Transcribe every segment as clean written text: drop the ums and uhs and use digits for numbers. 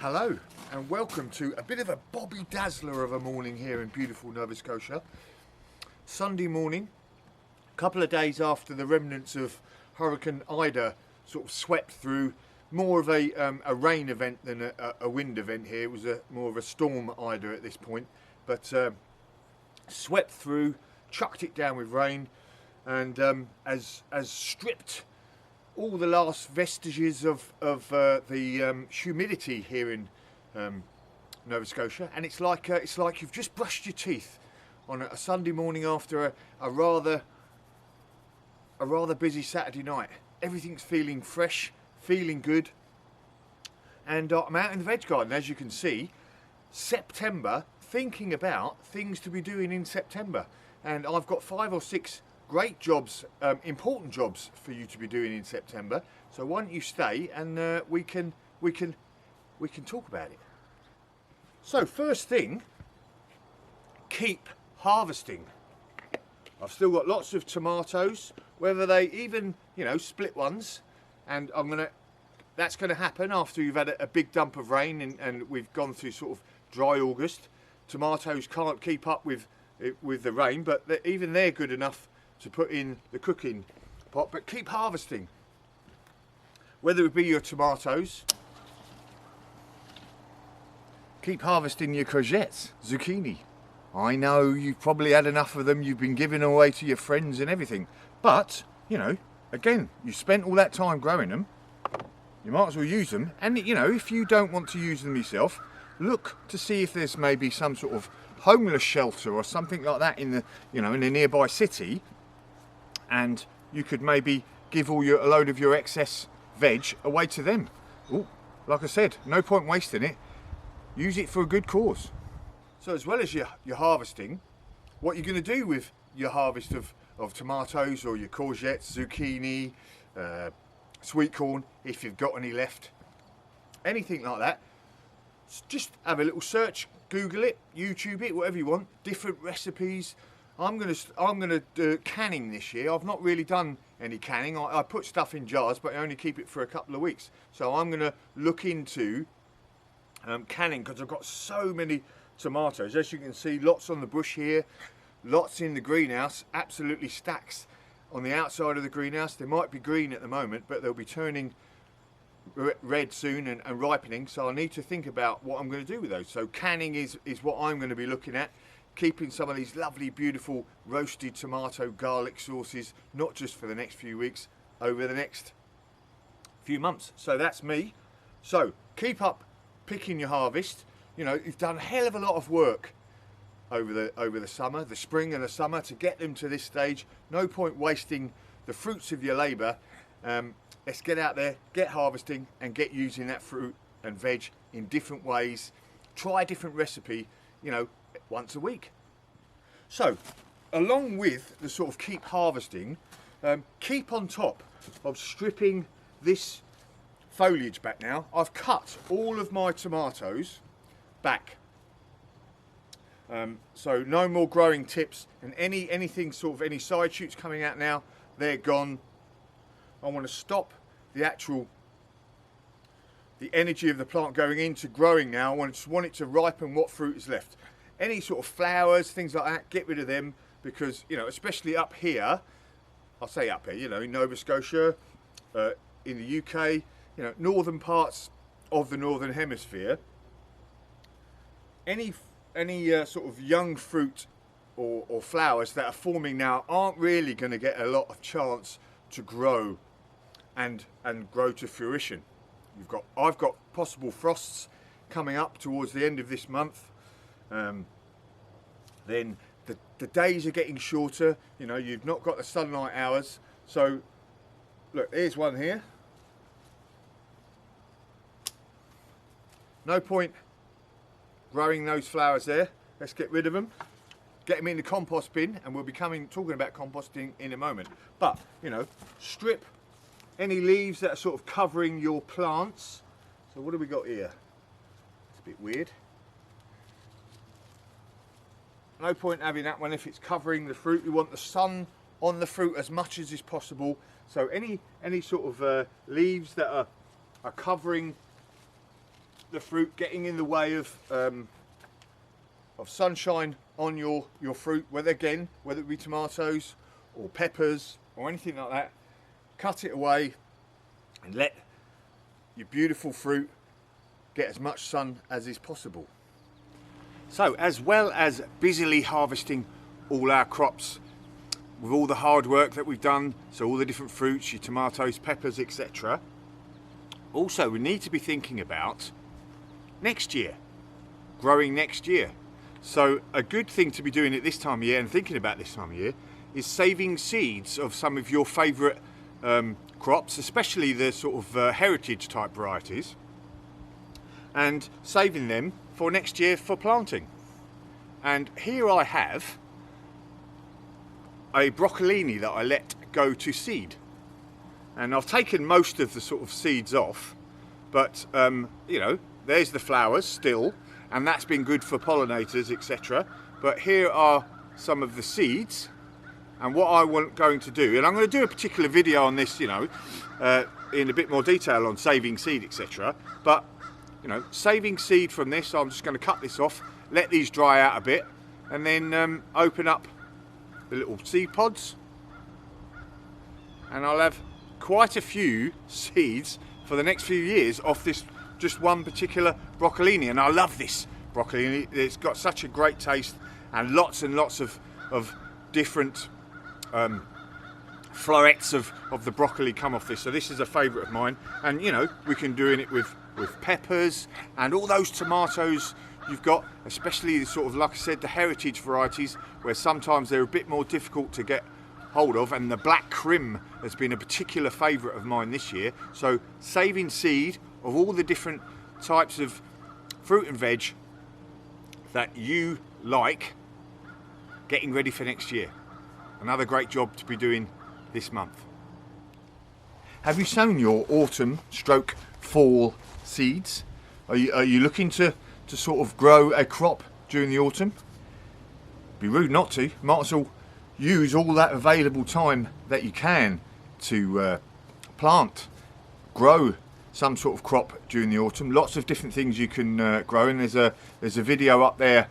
Hello and welcome to a bit of a Bobby Dazzler of a morning here in beautiful Nova Scotia. Sunday morning, a couple of days after the remnants of Hurricane Ida sort of swept through. More of a rain event than a wind event here. It was more of a storm Ida at this point, but swept through, chucked it down with rain, and as stripped all the last vestiges of the humidity here in Nova Scotia, and it's like you've just brushed your teeth on a Sunday morning after a rather busy Saturday night. Everything's feeling fresh, feeling good, and I'm out in the veg garden, as you can see. September, thinking about things to be doing in September, and I've got 5 or 6 great jobs, important jobs for you to be doing in September. So why don't you stay and we can talk about it. So first thing, keep harvesting. I've still got lots of tomatoes, whether they even, split ones, and that's gonna happen after you've had a big dump of rain and we've gone through sort of dry August. Tomatoes can't keep up with the rain, but even they're good enough to put in the cooking pot. But keep harvesting, whether it be your tomatoes, keep harvesting your courgettes, zucchini. I know you've probably had enough of them, you've been giving away to your friends and everything, but again, you spent all that time growing them, you might as well use them. And if you don't want to use them yourself, look to see if there's maybe some sort of homeless shelter or something like that in the in a nearby city, and you could maybe give a load of your excess veg away to them. Ooh, like I said, no point wasting it. Use it for a good cause. So as well as your harvesting, what you're going to do with your harvest of tomatoes or your courgettes, zucchini, sweet corn, if you've got any left, anything like that, just have a little search, Google it, YouTube it, whatever you want, different recipes. I'm gonna do canning this year. I've not really done any canning. I put stuff in jars, but I only keep it for a couple of weeks. So I'm gonna look into canning, because I've got so many tomatoes. As you can see, lots on the bush here, lots in the greenhouse, absolutely stacks on the outside of the greenhouse. They might be green at the moment, but they'll be turning red soon and ripening. So I need to think about what I'm going to do with those. So canning is what I'm going to be looking at. Keeping some of these lovely, beautiful roasted tomato garlic sauces, not just for the next few weeks, over the next few months. So that's me. So keep up picking your harvest. You've done a hell of a lot of work over the summer, the spring and the summer, to get them to this stage. No point wasting the fruits of your labour. Let's get out there, get harvesting, and get using that fruit and veg in different ways. Try a different recipe, once a week. So, along with the sort of keep harvesting, keep on top of stripping this foliage back now. I've cut all of my tomatoes back. So no more growing tips, and anything sort of any side shoots coming out now, they're gone. I want to stop the energy of the plant going into growing now. I just want it to ripen what fruit is left. Any sort of flowers, things like that, get rid of them, because especially up here, I'll say up here, in Nova Scotia, in the UK, northern parts of the northern hemisphere, any sort of young fruit or flowers that are forming now aren't really going to get a lot of chance to grow and grow to fruition. I've got possible frosts coming up towards the end of this month. Then the days are getting shorter. You've not got the sunlight hours. So look, here's one here. No point growing those flowers there. Let's get rid of them, get them in the compost bin, and we'll be talking about composting in a moment. But strip any leaves that are sort of covering your plants. So what do we got here? It's a bit weird. No point having that one if it's covering the fruit. We want the sun on the fruit as much as is possible. So any sort of leaves that are covering the fruit getting in the way of sunshine on your fruit, whether it be tomatoes or peppers or anything like that. Cut it away and let your beautiful fruit get as much sun as is possible. So as well as busily harvesting all our crops with all the hard work that we've done, so all the different fruits, your tomatoes, peppers, etc., also we need to be thinking about next year, growing next year. So a good thing to be doing at this time of year and thinking about this time of year is saving seeds of some of your favourite crops, especially the sort of heritage type varieties, and saving them for next year for planting. And here I have a broccolini that I let go to seed, and I've taken most of the sort of seeds off, but you know, there's the flowers still, and that's been good for pollinators, etc. But here are some of the seeds, and what I'm going to do, and I'm going to do a particular video on this, you know, in a bit more detail on saving seed, etc. But you know, saving seed from this, I'm just going to cut this off, let these dry out a bit, and then open up the little seed pods, and I'll have quite a few seeds for the next few years off this just one particular broccolini. And I love this broccolini. It's got such a great taste and lots of different florets of the broccoli come off this. So this is a favourite of mine, and you know, we can do it with peppers and all those tomatoes you've got, especially the sort of, like I said, the heritage varieties, where sometimes they're a bit more difficult to get hold of, and the black crim has been a particular favourite of mine this year. So saving seed of all the different types of fruit and veg that you like, getting ready for next year. Another great job to be doing this month. Have you sown your autumn stroke fall seeds? Are you looking to sort of grow a crop during the autumn? Be rude not to. Might as well use all that available time that you can to plant, grow some sort of crop during the autumn. Lots of different things you can grow, and there's a video up there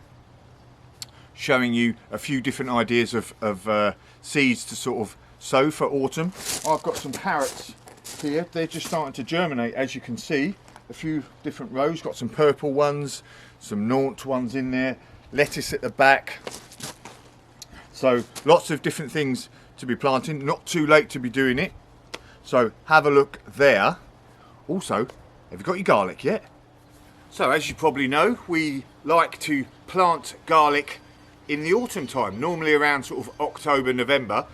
showing you a few different ideas of seeds to sort of sow for autumn. I've got some carrots here. They're just starting to germinate, as you can see. A few different rows, got some purple ones, some naunt ones in there, lettuce at the back. So lots of different things to be planting, not too late to be doing it. So have a look there. Also, have you got your garlic yet? So as you probably know, we like to plant garlic in the autumn time, normally around sort of October, November,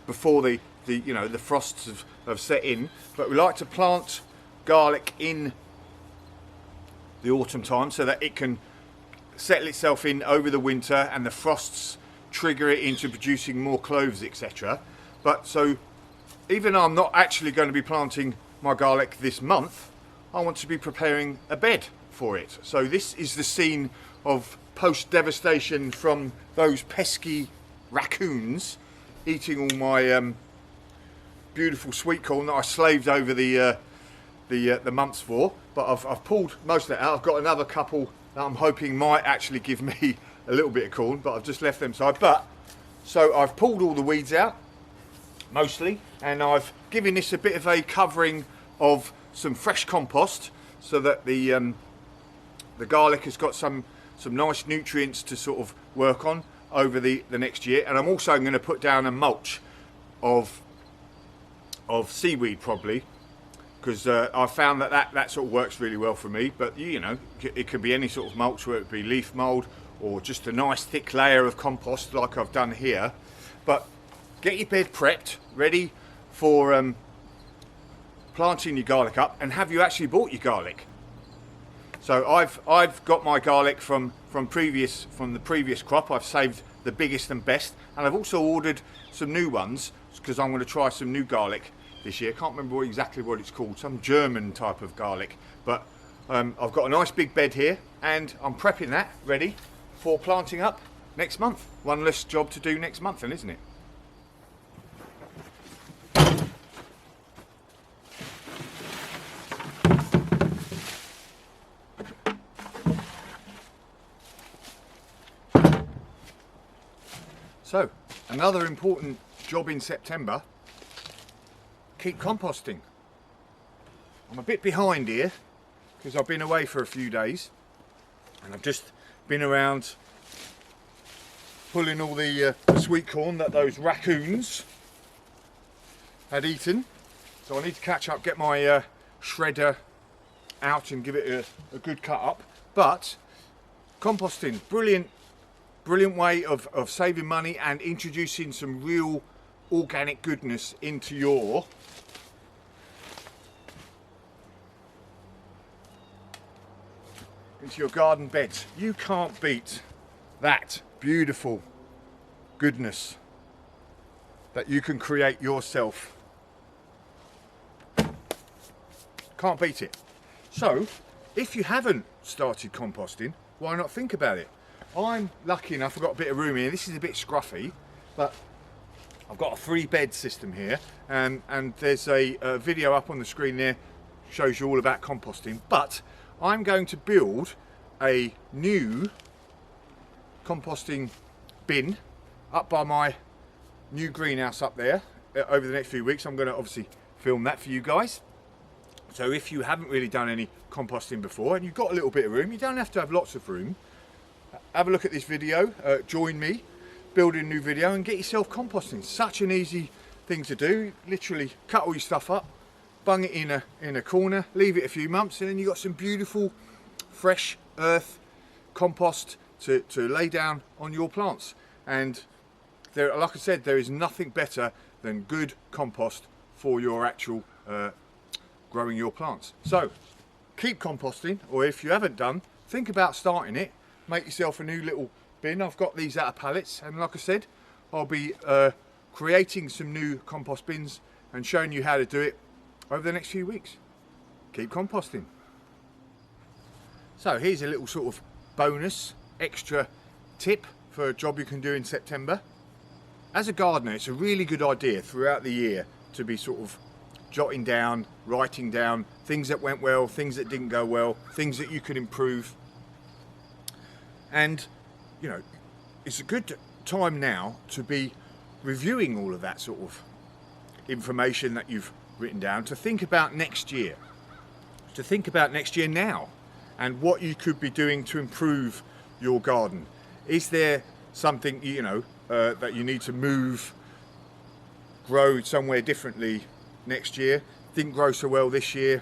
before the you know, the frosts have set in. But we like to plant garlic in the autumn time so that it can settle itself in over the winter and the frosts trigger it into producing more cloves, etc. But so even though I'm not actually going to be planting my garlic this month, I want to be preparing a bed for it. So this is the scene of post devastation from those pesky raccoons eating all my beautiful sweet corn that I slaved over the months for. But I've pulled most of that out. I've got another couple that I'm hoping might actually give me a little bit of corn, but I've just left them aside. But so I've pulled all the weeds out mostly, and I've given this a bit of a covering of some fresh compost so that the garlic has got some nice nutrients to sort of work on over the next year. And I'm also going to put down a mulch of seaweed, probably, because I found that sort of works really well for me. But you know, it could be any sort of mulch, whether it be leaf mould or just a nice thick layer of compost like I've done here. But get your bed prepped, ready for planting your garlic up. And have you actually bought your garlic? So I've got my garlic from the previous crop. I've saved the biggest and best, and I've also ordered some new ones because I'm going to try some new garlic this year. Can't remember exactly what it's called, some German type of garlic. But I've got a nice big bed here, and I'm prepping that ready for planting up next month. One less job to do next month then, isn't it? So, another important job in September, keep composting. I'm a bit behind here because I've been away for a few days and I've just been around pulling all the sweet corn that those raccoons had eaten. So I need to catch up, get my shredder out and give it a good cut up. But composting, brilliant way of saving money and introducing some real organic goodness into your garden beds. You can't beat that beautiful goodness that you can create yourself. Can't beat it. So if you haven't started composting, why not think about it? I'm lucky enough, I've got a bit of room here. This is a bit scruffy, but I've got a 3-bed system here, and there's a video up on the screen there, shows you all about composting. But I'm going to build a new composting bin up by my new greenhouse up there over the next few weeks. I'm going to obviously film that for you guys. So if you haven't really done any composting before and you've got a little bit of room, you don't have to have lots of room. Have a look at this video, join me, building a new video and get yourself composting. Such an easy thing to do. Literally cut all your stuff up, bung it in a corner, leave it a few months, and then you've got some beautiful fresh earth compost to lay down on your plants. And there, like I said, there is nothing better than good compost for your actual growing your plants. So keep composting, or if you haven't done, think about starting it. Make yourself a new little bin. I've got these out of pallets, and like I said, I'll be creating some new compost bins and showing you how to do it over the next few weeks. Keep composting. So here's a little sort of bonus extra tip for a job you can do in September. As a gardener, it's a really good idea throughout the year to be sort of jotting down, writing down things that went well, things that didn't go well, things that you could improve. And you know, it's a good time now to be reviewing all of that sort of information that you've written down, to think about next year, now, and what you could be doing to improve your garden. Is there something, you know, that you need to move, grow somewhere differently next year? Didn't grow so well this year.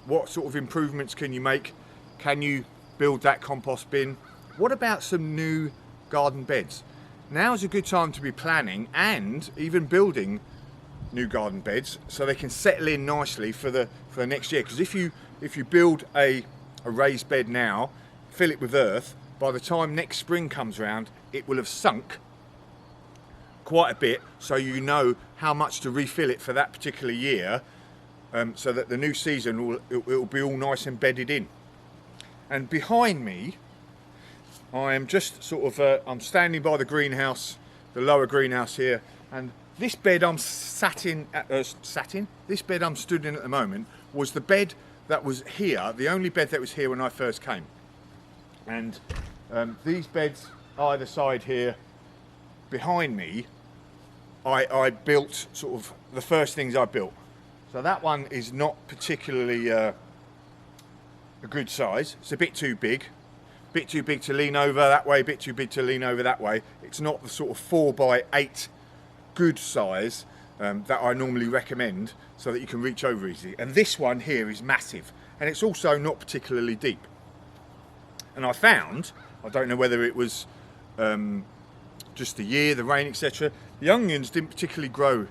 What sort of improvements can you make? Can you build that compost bin? What about some new garden beds? Now's a good time to be planning and even building new garden beds so they can settle in nicely for the next year. Because if you build a raised bed now, fill it with earth, by the time next spring comes around, it will have sunk quite a bit, so you know how much to refill it for that particular year, so that the new season will be all nice and bedded in. And behind me, I am just sort of I'm standing by the greenhouse, the lower greenhouse here, and this bed I'm sat in, this bed I'm stood in at the moment was the bed that was here, the only bed that was here when I first came. And these beds either side here behind me, I built sort of the first things I built. So that one is not particularly a good size. It's a bit too big to lean over that way, a bit too big to lean over that way. It's not the sort of 4x8 good size that I normally recommend, so that you can reach over easily. And this one here is massive, and it's also not particularly deep. And I found, I don't know whether it was just the year, the rain, etc. The onions didn't particularly grow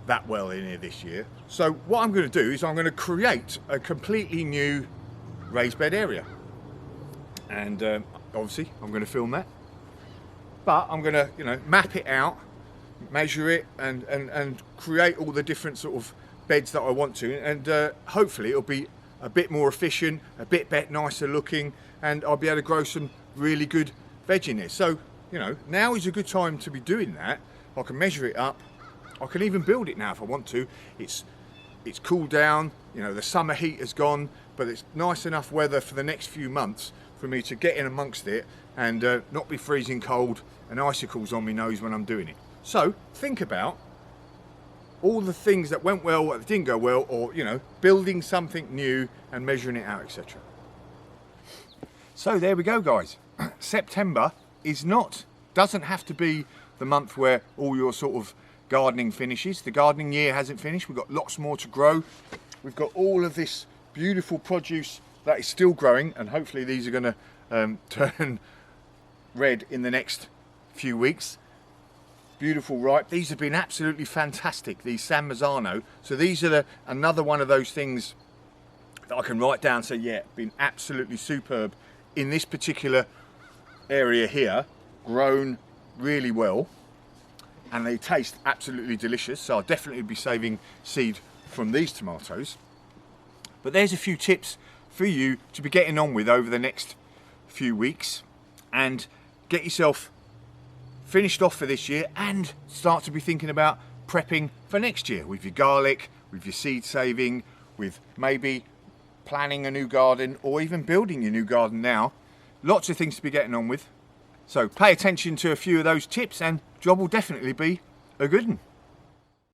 that well in here this year. So what I'm going to do is I'm going to create a completely new raised bed area. And obviously I'm going to film that. But I'm going to, you know, map it out, measure it, and create all the different sort of beds that I want to. And hopefully it'll be a bit more efficient, a bit nicer looking, and I'll be able to grow some really good veg in here. So, you know, now is a good time to be doing that. I can measure it up. I can even build it now if I want to. It's cooled down, you know, the summer heat has gone, but it's nice enough weather for the next few months for me to get in amongst it and not be freezing cold and icicles on my nose when I'm doing it. So think about all the things that went well, that didn't go well, or you know, building something new and measuring it out, etc. So there we go, guys. September doesn't have to be the month where all your sort of gardening finishes. The gardening year hasn't finished. We've got lots more to grow. We've got all of this beautiful produce that is still growing, and hopefully these are going to turn red in the next few weeks. Beautiful ripe. These have been absolutely fantastic, these San Marzano. So these are another one of those things that I can write down, so yeah, been absolutely superb in this particular area here, grown really well, and they taste absolutely delicious. So I'll definitely be saving seed from these tomatoes. But there's a few tips for you to be getting on with over the next few weeks and get yourself finished off for this year and start to be thinking about prepping for next year with your garlic, with your seed saving, with maybe planning a new garden or even building your new garden now. Lots of things to be getting on with. So pay attention to a few of those tips and job will definitely be a good one.